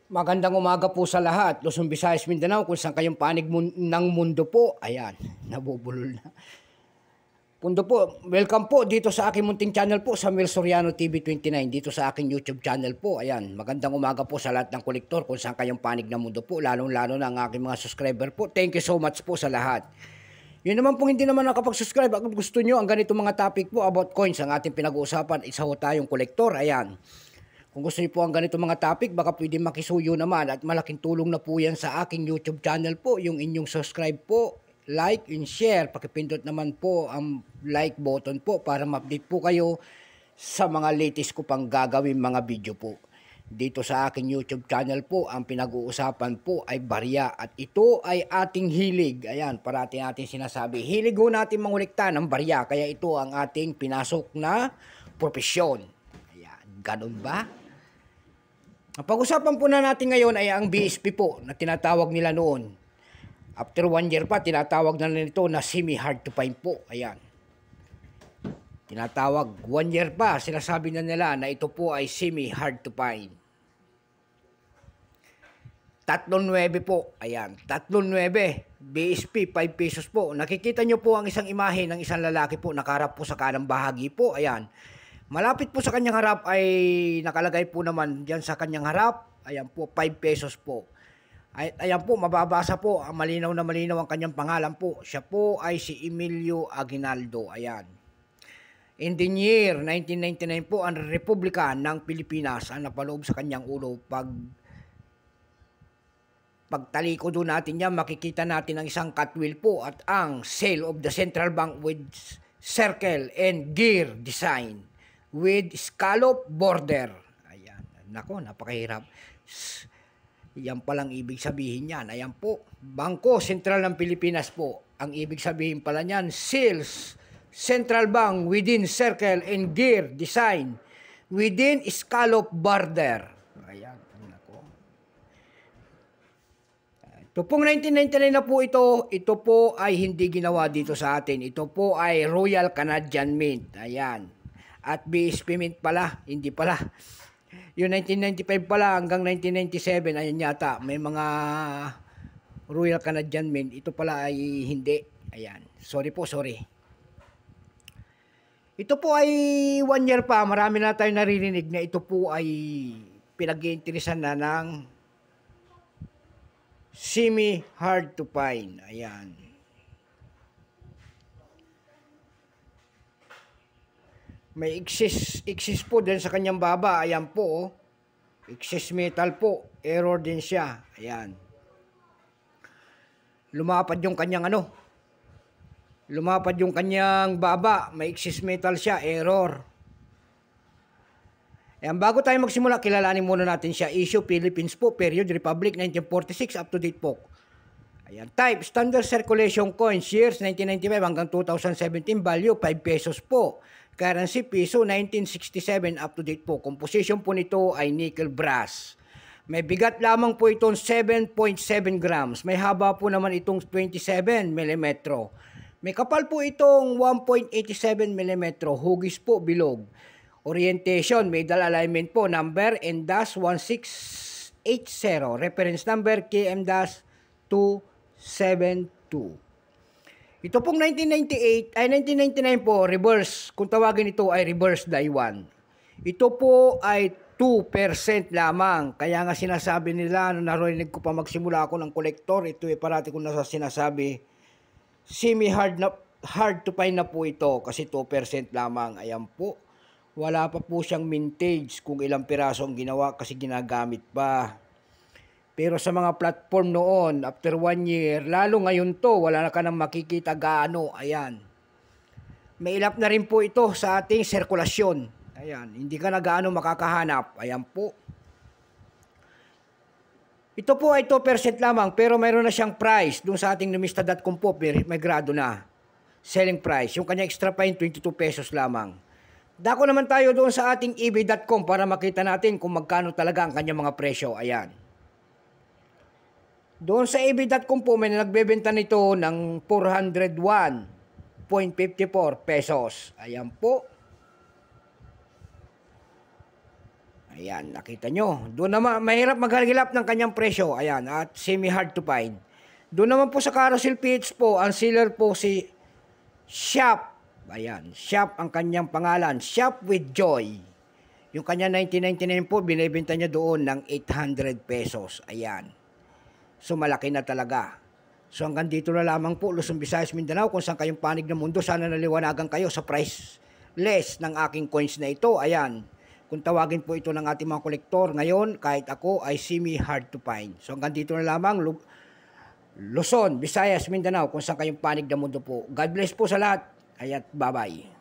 Magandang umaga po sa lahat. Luzon, Visayas, Mindanao, kung saan kayong panig ng mundo po. Ayan, nabubulol na. Pundo po, welcome po dito sa aking munting channel po, Samuel Soriano TV 29, dito sa aking YouTube channel po. Ayan, magandang umaga po sa lahat ng kolektor kung saan kayong panig ng mundo po, lalong-lalo na ang aking mga subscriber po. Thank you so much po sa lahat. Yun naman po hindi naman nakapag-subscribe, at gusto nyo ang ganito mga topic po about coins, ang ating pinag-uusapan, isa ho tayong kolektor. Ayan. Kung gusto niyo po ang ganito mga topic, baka pwede makisuyo naman at malaking tulong na po yan sa aking YouTube channel po. Yung inyong subscribe po, like and share. Pakipindot naman po ang like button po para ma-update po kayo sa mga latest ko pang gagawin mga video po. Dito sa aking YouTube channel po, ang pinag-uusapan po ay barya at ito ay ating hilig. Ayan, parati natin sinasabi. Hilig ho natin mangulikta ng barya, kaya ito ang ating pinasok na propesyon. Ayan, ganun ba? Ang pag-usapan po na natin ngayon ay ang BSP po na tinatawag nila noon. After 1 year pa, tinatawag na nito na semi-hard to find po. Ayan. Tinatawag 1 year pa, sinasabi na nila na ito po ay semi-hard to find. 3.9 po. Ayan. 3.9. BSP, 5 pesos po. Nakikita nyo po ang isang imahe ng isang lalaki po nakaharap po sa kanang bahagi po. Ayan. Malapit po sa kanyang harap ay nakalagay po naman diyan sa kanyang harap. Ayan po, 5 pesos po. Ayan po, mababasa po, malinaw na malinaw ang kanyang pangalan po. Siya po ay si Emilio Aguinaldo. Ayan. In the year 1999 po, ang Republika ng Pilipinas ang napaloob sa kanyang ulo. Pagtaliko doon natin yan, makikita natin ang isang catwheel po at ang sale of the central bank with circle and gear design with scallop border. Ayan. Nako, napakahirap. Yan palang ibig sabihin yan. Ayan po. Bangko Sentral ng Pilipinas po. Ang ibig sabihin pala niyan, sales central bank within circle and gear design within scallop border. Ayan. Nako. Ito pong 1999 na po ito. Ito po ay hindi ginawa dito sa atin. Ito po ay Royal Canadian Mint. Ayan. At BSP Mint pala, hindi pala. Yung 1995 pala hanggang 1997, ayan yata, may mga Royal Canadian Mint. Ito pala ay hindi. Ayan. Sorry po, sorry. Ito po ay 1 year pa. Marami na tayo naririnig na ito po ay pinag-iinteresan na ng semi-hard to find. Ayan. May excess po din sa kanyang baba. Ayan po. Oh. Excess metal po. Error din siya. Ayan. Lumapad yung kanyang ano. Lumapad yung kanyang baba. May excess metal siya. Error. Ayan. Bago tayo magsimula, kilalanin muna natin siya. Issue Philippines po. Period Republic 1946. Up to date po. Ayan. Type Standard Circulation Coins. Years 1995 hanggang 2017. Value 5 pesos po. Currency piso 1967 up to date po. Composition po nito ay nickel brass. May bigat lamang po itong 7.7 grams. May haba po naman itong 27 mm. May kapal po itong 1.87 mm. Hugis po bilog. Orientation, medal alignment po. Number N-1680. Reference number KM-272. Ito pong 1998, ay 1999 po, reverse. Kung tawagin ito ay reverse die 1. Ito po ay 2% lamang. Kaya nga sinasabi nila, nung narinig ko pa magsimula ako ng kolektor, ito ay parati ko nasa sinasabi, semi-hard to find na po ito kasi 2% lamang. Ayan po. Wala pa po siyang mintage kung ilang piraso ang ginawa kasi ginagamit pa. Pero sa mga platform noon, after 1 year, lalo ngayon to, wala na ka nang makikita gaano. Ayan. May ilap na rin po ito sa ating sirkulasyon. Ayan. Hindi ka na gaano makakahanap. Ayan po. Ito po ay 2% lamang, pero mayroon na siyang price. Doon sa ating numista.com po, may grado na. Selling price. Yung kanya extra fine, 22 pesos lamang. Dako naman tayo doon sa ating ebay.com para makita natin kung magkano talaga ang kanyang mga presyo. Ayan. Doon sa ebay.com po, may nagbebenta nito ng 401.54 pesos. Ayan po. Ayan, nakita nyo. Doon naman, mahirap maghagilap ng kanyang presyo. Ayan, at semi-hard to find. Doon naman po sa Carousel PH po, ang seller po si Shop. Ayan, Shop ang kanyang pangalan. Shop with Joy. Yung kanya 1999 po, binibenta niya doon ng 800 pesos. Ayan. So, malaki na talaga. So, hanggang dito na lamang po, Luzon, Visayas, Mindanao, kung saan kayong panig ng mundo. Sana naliwanagan kayo sa price less ng aking coins na ito. Ayan. Kung tawagin po ito ng ating mga kolektor, ngayon, kahit ako, ay semi-hard to find. So, hanggang dito na lamang, Luzon, Visayas, Mindanao, kung saan kayong panig ng mundo po. God bless po sa lahat. Ayat, bye-bye.